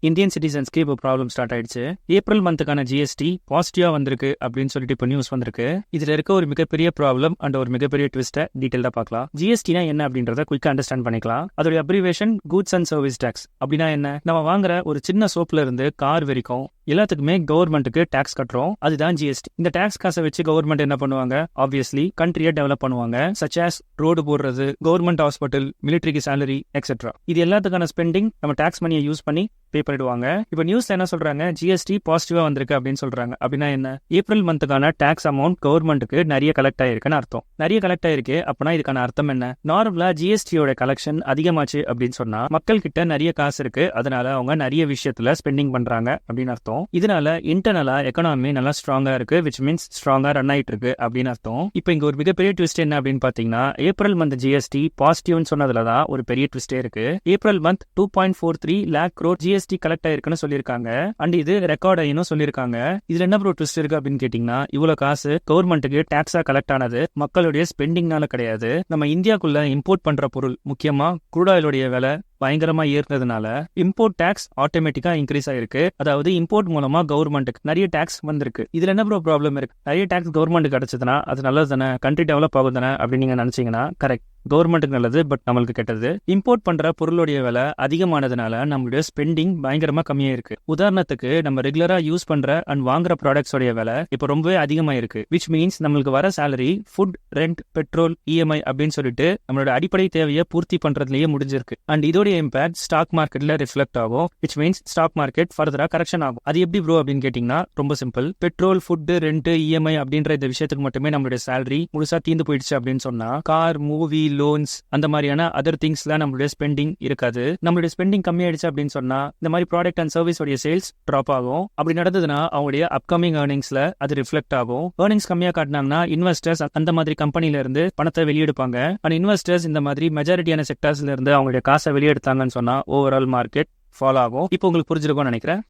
Indian சிட்டிசன்ஸ்க்கு இப்போ problem start ஆயிடுச்சு. April மந்த்துக்கான GST பாசிட்டிவா வந்திருக்கு அப்படின்னு சொல்லிட்டு இப்போ நியூஸ் வந்திருக்கு. இதுல இருக்க ஒரு மிகப்பெரிய ப்ராப்ளம் அண்ட் ஒரு மிகப்பெரிய ட்விஸ்ட்டை டீடைல்டா பார்க்கலாம். ஜிஎஸ்டினா என்ன அப்படின்றத குயிக்கா அண்டர்ஸ்டாண்ட் பண்ணிக்கலாம். அதோட abbreviation goods and service tax. அப்படின்னா என்ன? நம்ம வாங்குற ஒரு சின்ன சோப்ல இருந்து கார் வரைக்கும் எல்லாத்துக்குமே கவர்மெண்ட்டுக்கு டாக்ஸ் கட்டுறோம். அதுதான் ஜிஎஸ்டி. இந்த டாக்ஸ் காசை வச்சு கவர்மெண்ட் என்ன பண்ணுவாங்க? ஆப்வியஸ்லி கண்ட்ரியை டெவலப் பண்ணுவாங்க. சச் ஆஸ் ரோடு போடுறது, கவர்மெண்ட் ஹாஸ்பிட்டல், மிலிட்டரிக்கு சேலரி எக்ஸெட்ரா. இது எல்லாத்துக்கான ஸ்பெண்டிங் நம்ம டாக்ஸ் மணியை யூஸ் பண்ணி பே பண்ணிடுவாங்க. இப்போ நியூஸ்ல என்ன சொல்றாங்க? ஜிஎஸ்டி பாசிட்டிவா வந்திருக்கு அப்படின்னு சொல்றாங்க. அப்படின்னா என்ன? ஏப்ரல் மந்த்துக்கான டாக்ஸ் அமௌண்ட் கவர்மெண்ட்டுக்கு நிறைய கலெக்ட் ஆயிருக்குன்னு அர்த்தம். நிறைய கலெக்ட் ஆயிருக்கு அப்படின்னா இதுக்கான அர்த்தம் என்ன? நார்மலா ஜிஎஸ்டியோட கலெக்ஷன் அதிகமாச்சு அப்படின்னு சொன்னா மக்கள் கிட்ட நிறைய காசு இருக்கு, அதனால அவங்க நிறைய விஷயத்துல ஸ்பெண்டிங் பண்றாங்க அப்படின்னு அர்த்தம். இதனால இன்டர்னலா எக்கனாமி நல்லா ஸ்ட்ராங்கா இருக்கு, விச் மீன்ஸ் ஸ்ட்ராங்கா ரன் ஆயிட்டு இருக்கு அப்படின்னு அர்த்தம். இப்போ இங்க ஒரு மிகப்பெரிய ட்விஸ்ட் என்ன அப்படின்னு பாத்தீங்கன்னா, ஏப்ரல் மந்த் ஜிஎஸ்டி பாசிட்டிவ்னு சொன்னதுலதான் ஒரு பெரிய ட்விஸ்டே இருக்கு. April month 2.43 lakh crore GST collect ஆயிருக்குன்னு சொல்லியிருக்காங்க. அண்ட் இது ரெக்கார்ட் ஆயினும் சொல்லியிருக்காங்க. இதுல என்ன ப்ரோ ட்விஸ்ட் இருக்கு அப்படின்னு கேட்டீங்கன்னா, இவ்வளவு காசு கவர்மெண்ட்டுக்கு டாக்ஸா கலெக்ட் ஆனது மக்களுடைய ஸ்பெண்டிங்னால கிடையாது. நம்ம இந்தியாக்குள்ள இம்போர்ட் பண்ற பொருள், முக்கியமா குரூட் ஆயிலுடைய விலை பயங்கரமா ஏறினதுனால இம்போர்ட் டாக்ஸ் ஆட்டோமேட்டிக்கா இன்க்ரீஸ் ஆயிருக்கு. அதாவது இம்போர்ட் மூலமா கவர்மெண்ட்டுக்கு நிறைய டாக்ஸ் வந்திருக்கு. இதுல என்ன ப்ராப்ளம் இருக்கு? நிறைய டாக்ஸ் கவர்மெண்ட் கிடைச்சதுன்னா அது நல்லது தானே, கண்ட்ரி டெவலப் ஆகும் தானே அப்படின்னு நீங்க நினைச்சீங்கன்னா கரெக்ட். கவர்மெண்ட்டுக்கு நல்லது, பட் நம்மளுக்கு கெட்டது. இம்போர்ட் பண்ற பொருளுடைய விலை அதிகமானதுனால நம்மளுடைய ஸ்பெண்டிங் பயங்கரமா கம்மியா இருக்கு. உதாரணத்துக்கு நம்ம ரெகுலரா யூஸ் பண்ற அண்ட் வாங்குற ப்ராடக்ட்ஸ் உடைய விலை இப்போ ரொம்பவே அதிகமா இருக்கு. விச் மீன்ஸ் நம்மளுக்கு வர salary food, rent, petrol, EMI அப்படின்னு சொல்லிட்டு நம்மளோட அடிப்படை தேவையை பூர்த்தி பண்றதுலயே முடிஞ்சிருக்கு. அண்ட் இதோட இம்பாக்ட் ஸ்டாக் மார்க்கெட்ல ரிஃப்ளெக்ட் ஆகும். விச் மீன்ஸ் ஸ்டாக் மார்க்கெட் ஃபர்தரா கரெக்ஷன் ஆகும். அது எப்படி ப்ரோ அப்படின்னு கேட்டீங்கன்னா ரொம்ப simple. Petrol, food, rent, EMI அப்படின்ற இந்த விஷயத்துக்கு மட்டுமே நம்மளுடைய சேலரி முழுசா தீர்ந்து போயிடுச்சு அப்படின்னு சொன்னா கார், மூவி, லோன்ஸ் அந்த மாதிரியான அதர் திங்ஸ்ல நம்மளுடைய ஸ்பெண்டிங் இருக்காது. நம்மளுடைய ஸ்பெண்டிங் கம்மியாயிடுச்சு அப்படின்னு சொன்னா இந்த மாதிரி ப்ராடக்ட் அண்ட் சர்வீஸ் உடைய சேல்ஸ் டிராப் ஆகும். அப்படி நடந்ததுன்னா அவங்களுடைய அப்கமிங் ஏர்னிங்ஸ்ல அது ரிஃப்ளெக்ட் ஆகும். ஏர்னிங்ஸ் கம்மியா காட்டினாங்கன்னா இன்வெஸ்டர்ஸ் அந்த மாதிரி கம்பெனில இருந்து பணத்தை வெளியெடுப்பாங்க. அண்ட் இன்வெஸ்டர்ஸ் இந்த மாதிரி மெஜாரிட்டியான செக்டர்ஸ்ல இருந்து அவங்களுடைய காசை வெளியெடுத்தாங்கன்னு சொன்னா ஓவரால் மார்க்கெட் ஃபாலோ ஆகும். இப்போ உங்களுக்கு புரிஞ்சிருக்கும்னு நினைக்கிறேன்.